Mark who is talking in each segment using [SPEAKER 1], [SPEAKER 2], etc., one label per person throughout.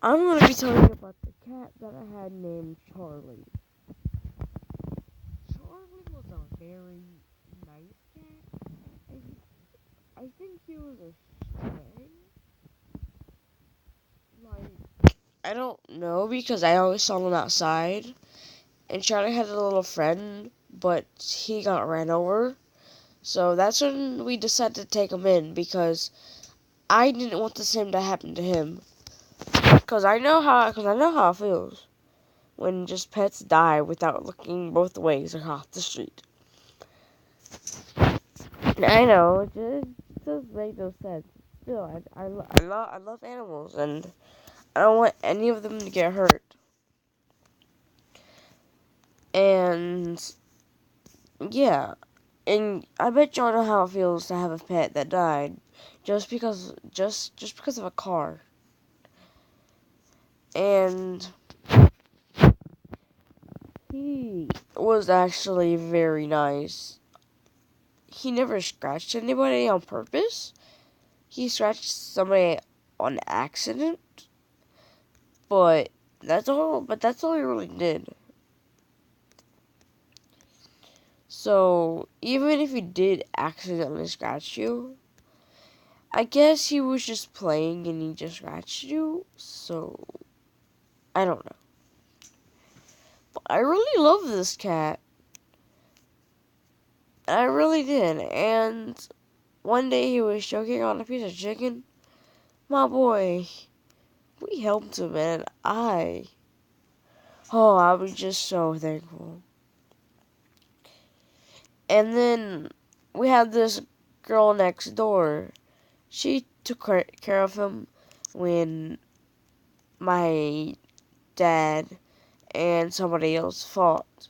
[SPEAKER 1] I'm going to be telling you about the cat that I had named Charlie. Charlie was a very nice cat. I think he was a stray. Like, I don't know because I always saw him outside. And Charlie had a little friend, but he got ran over. So that's when we decided to take him in because I didn't want the same to happen to him. Cause I know how it feels when just pets die without looking both ways across the street. I know it just doesn't make no sense. Still, I love animals, and I don't want any of them to get hurt. And yeah, and I bet y'all know how it feels to have a pet that died just because of a car. And he was actually very nice. He never scratched anybody on purpose. He scratched somebody on accident, but that's all he really did. So even if he did accidentally scratch you, I guess he was just playing and he just scratched you. So I don't know. But I really love this cat. I really did. And one day he was choking on a piece of chicken. My boy, we helped him, and I was just so thankful. And then we had this girl next door. She took care of him when my dad and somebody else fought.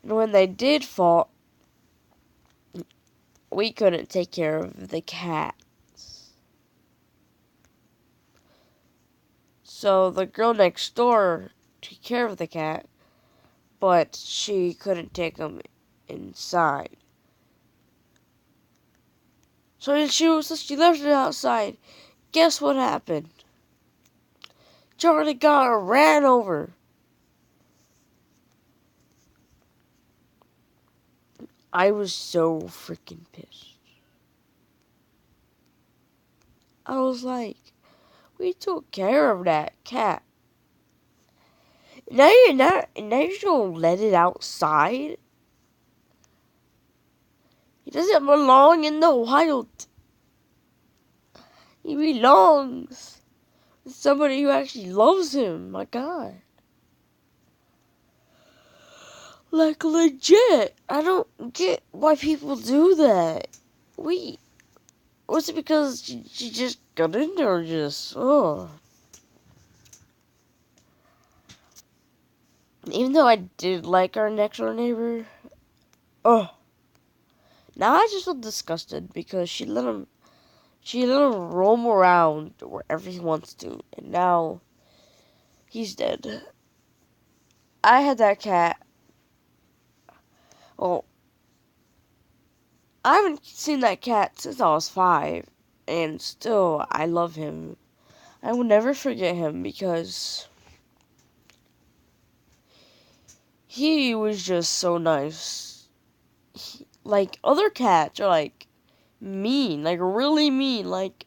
[SPEAKER 1] And when they did fight, we couldn't take care of the cat. So the girl next door took care of the cat, but she couldn't take him inside. So she left it outside. Guess what happened? Charlie got ran over. I was so freaking pissed. I was like, we took care of that cat. Now you're gonna let it outside? He doesn't belong in the wild. He belongs with somebody who actually loves him. My God. Like, legit. I don't get why people do that. Was it because she just got in there or just, oh. Even though I did like our next door neighbor, oh. Now I just feel disgusted because she let him roam around wherever he wants to, and now he's dead. I had that cat. Well, I haven't seen that cat since I was 5, and still I love him. I will never forget him because he was just so nice. Like other cats are like mean, like really mean. Like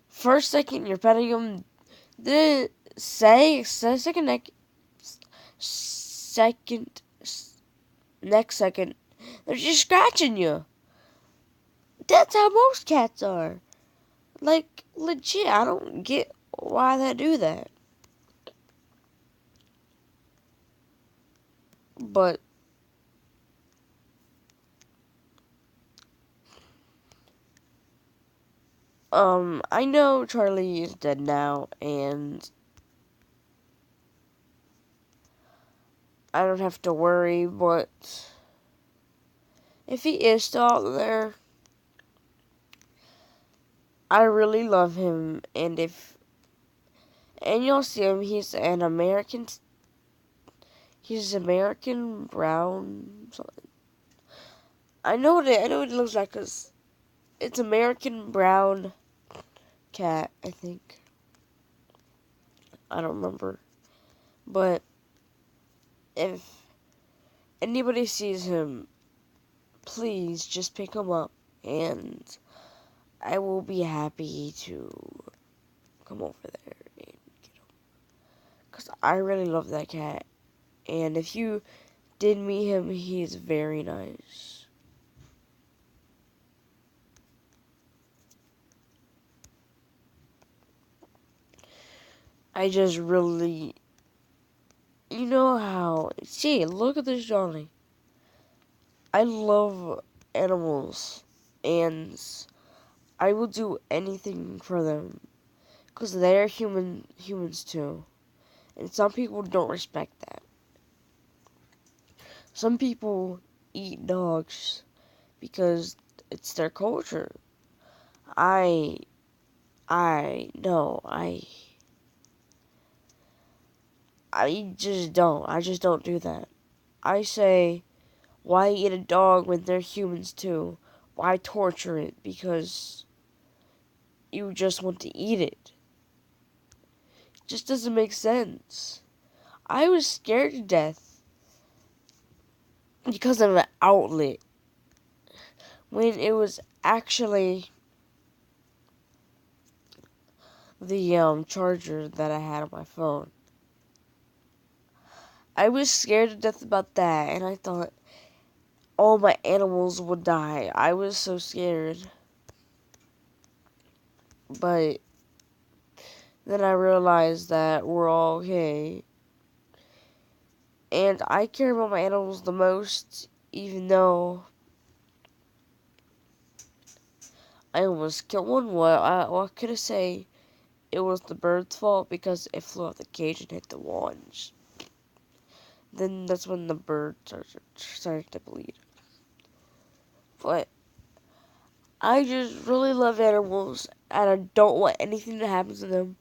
[SPEAKER 1] first second you're petting him, then second next second they're just scratching you. That's how most cats are. Like, legit, I don't get why they do that. But, I know Charlie is dead now, and I don't have to worry, but if he is still out there, I really love him, and you'll see him, he's American brown, something. I know what it looks like, cause it's American brown cat, I think. I don't remember. But if anybody sees him, please just pick him up, and I will be happy to come over there and get him. Because I really love that cat. And if you did meet him, he's very nice. I just really... You know how... See, look at this Johnny. I love animals. And I will do anything for them. Because they're humans too. And some people don't respect that. Some people eat dogs because it's their culture. I no, I just don't. I just don't do that. I say, why eat a dog when they're humans too? Why torture it because you just want to eat it? It just doesn't make sense. I was scared to death because of an outlet when it was actually the charger that I had on my phone. I was scared to death about that, and I thought all my animals would die. I was so scared. But then I realized that we're all okay. And I care about my animals the most, even though I almost killed one. What could I say? It was the bird's fault because it flew out the cage and hit the wall. And then that's when the bird started to bleed. But I just really love animals, and I don't want anything to happen to them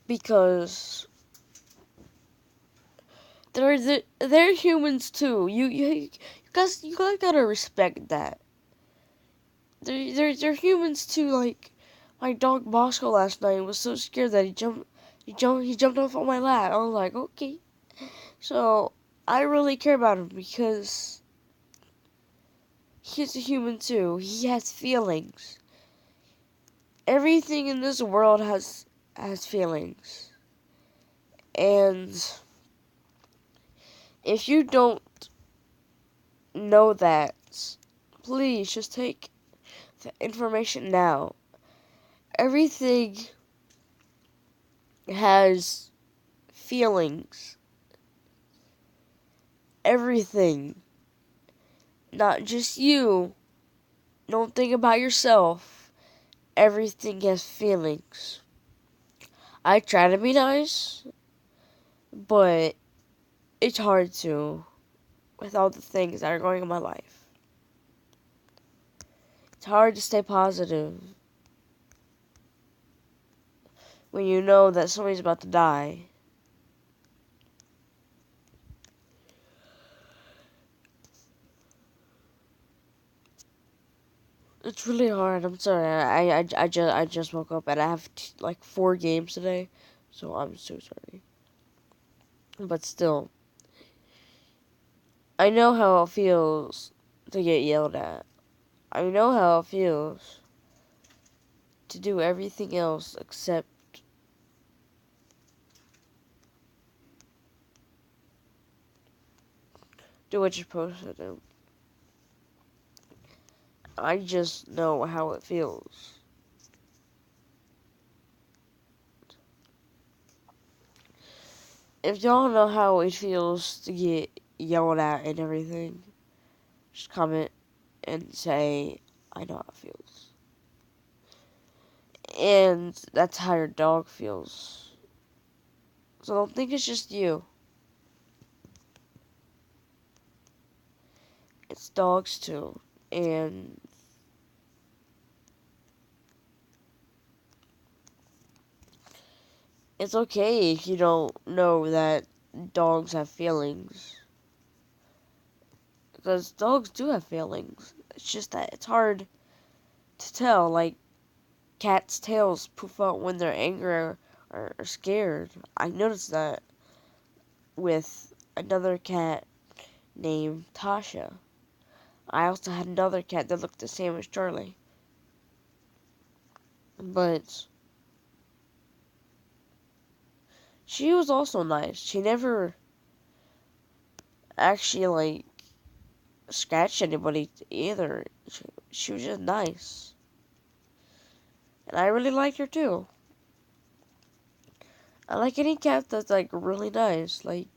[SPEAKER 1] because they're humans too. You guys gotta respect that. They're humans too. Like my dog Bosco last night was so scared that he jumped off on my lap. I was like, okay. So I really care about him because he's a human too. He has feelings. Everything in this world has feelings. And if you don't know that, please just take the information now. Everything has feelings. Everything. Not just you. Don't think about yourself. Everything has feelings. I try to be nice, but it's hard to with all the things that are going on in my life. It's hard to stay positive when you know that somebody's about to die. It's really hard. I'm sorry. I just woke up and I have like 4 games today, so I'm so sorry. But still, I know how it feels to get yelled at. I know how it feels to do everything else except do what you're supposed to do. I just know how it feels. If y'all know how it feels to get yelled at and everything, just comment and say, I know how it feels. And that's how your dog feels. So don't think it's just you. It's dogs too. And it's okay if you don't know that dogs have feelings. Because dogs do have feelings. It's just that it's hard to tell. Like, cats' tails poof out when they're angry are scared. I noticed that with another cat named Tasha. I also had another cat that looked the same as Charlie. But she was also nice. She never actually, like, scratched anybody either. She was just nice. And I really liked her too. I like any cat that's, like, really nice. Like,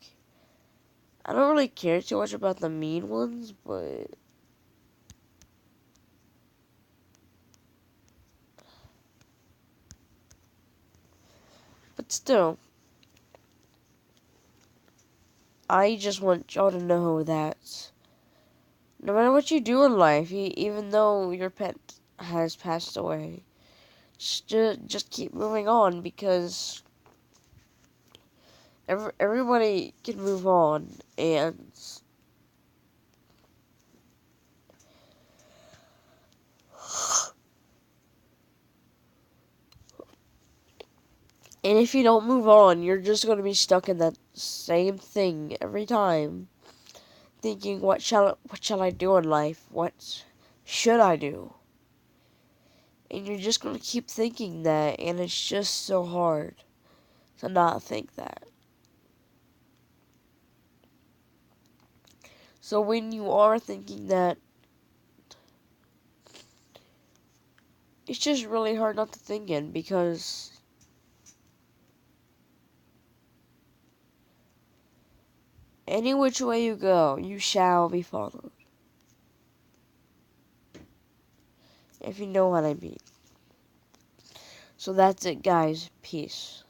[SPEAKER 1] I don't really care too much about the mean ones, but still, I just want y'all to know that no matter what you do in life, even though your pet has passed away, just keep moving on because everybody can move on, and if you don't move on, you're just going to be stuck in that same thing every time, thinking what shall I do in life? What should I do? And you're just going to keep thinking that, and it's just so hard to not think that. So when you are thinking that, it's just really hard not to think in because any which way you go, you shall be followed. If you know what I mean. So that's it, guys. Peace.